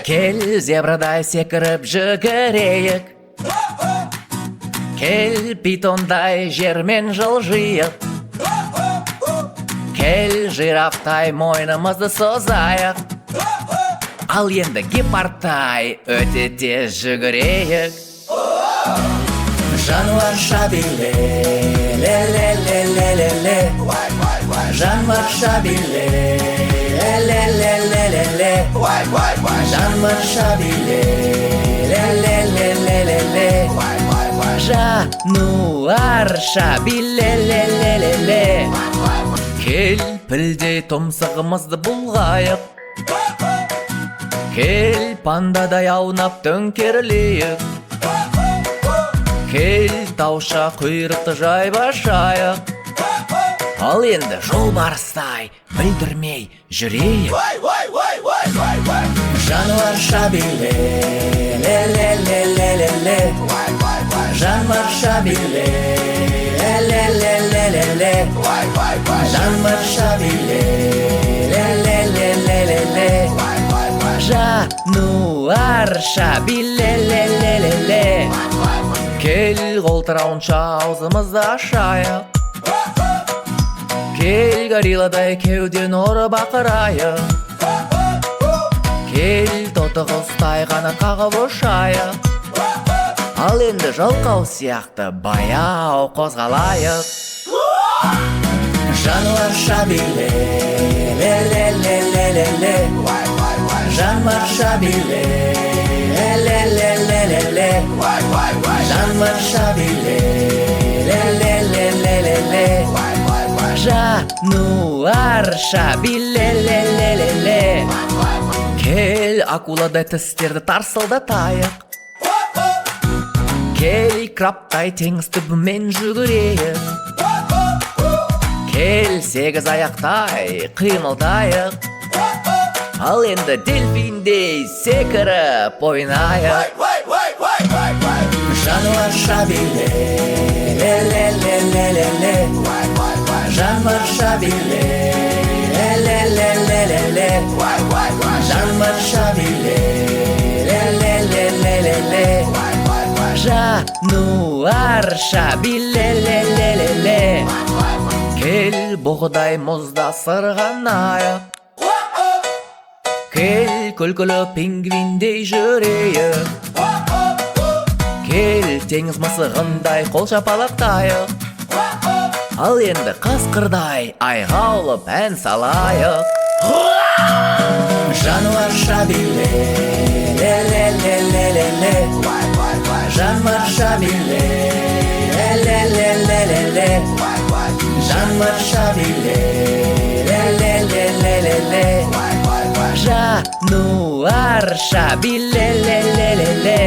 Кел, зебрадай секіріп жүгірейік. Кел, питондай жермен жылжиық. Кел, жирафтай мойнымызды созайық. Ал енді гепардтай өте тез жүгірейік. Жануарша биле, ле-ле-ле-ле-ле-ле. Жануарша биле, ле-ле-ле-ле-ле-ле. Жануарша биле, ле-ле-ле-ле-ле-ле. Жануарша биле, ле-ле-ле-ле. Кел, пілдей тұмсығымызды бұлғайық. Кел, пандадай аунап төңкерілейік. Кел, тауша құйрықты жайбашайық. Ал енді жолбарыстай бүлдірмей жүрейік. Жануарша биле, ле-ле-ле-ле-ле-ле. Жануарша биле, ле-ле-ле-ле-ле-ле. Жануарша биле, ле-ле-ле-ле-ле-ле. Жануарша биле, ле-ле-ле-ле. Кел, қолтырауынша аузымызды ашайық. Кел, гориладай кеуден ұрып бақырайық. Кел, тоты құстай қанат қағып ұшайық. Ал енді жалқау сияқты баяу қозғалайық. Жануарша биле, ле-ле-ле-ле-ле-ле. Жануарша биле, ле-ле-ле-ле-ле-ле. Жануарша биле, ле-ле-ле-ле-ле-ле. Жануарша биле, ле-ле-ле-ле. Кел, акуладай тістерді тарсылдатайық. Кел, крабтай теңіз түбімен жүгірейік. Кел, сегіз аяқтай қимылдайық. Ал енді дельфиндей секіріп ойнайық. Жануарша биле, ле-ле-ле-ле-ле-ле. Жануарша биле, ле-ле-ле-ле-ле-ле. Жануарша биле, ле-ле-ле-ле-ле-ле. Жануарша биле, ле-ле-ле-ле. Кел, бұғыдай мұзда сырғанайық. Кел, күлкілі пингвиндей жүрейік. Кел, теңіз мысығындай қол шапалақтайық. Ал енді қасқырдай айғаулып ән салайық. Жануарша биле, ле-ле-ле-ле-ле-ле. Жануарша биле, ле-ле-ле-ле-ле-ле. Жануарша биле, ле-ле-ле-ле-ле-ле. Жануарша биле, ле-ле-ле-ле.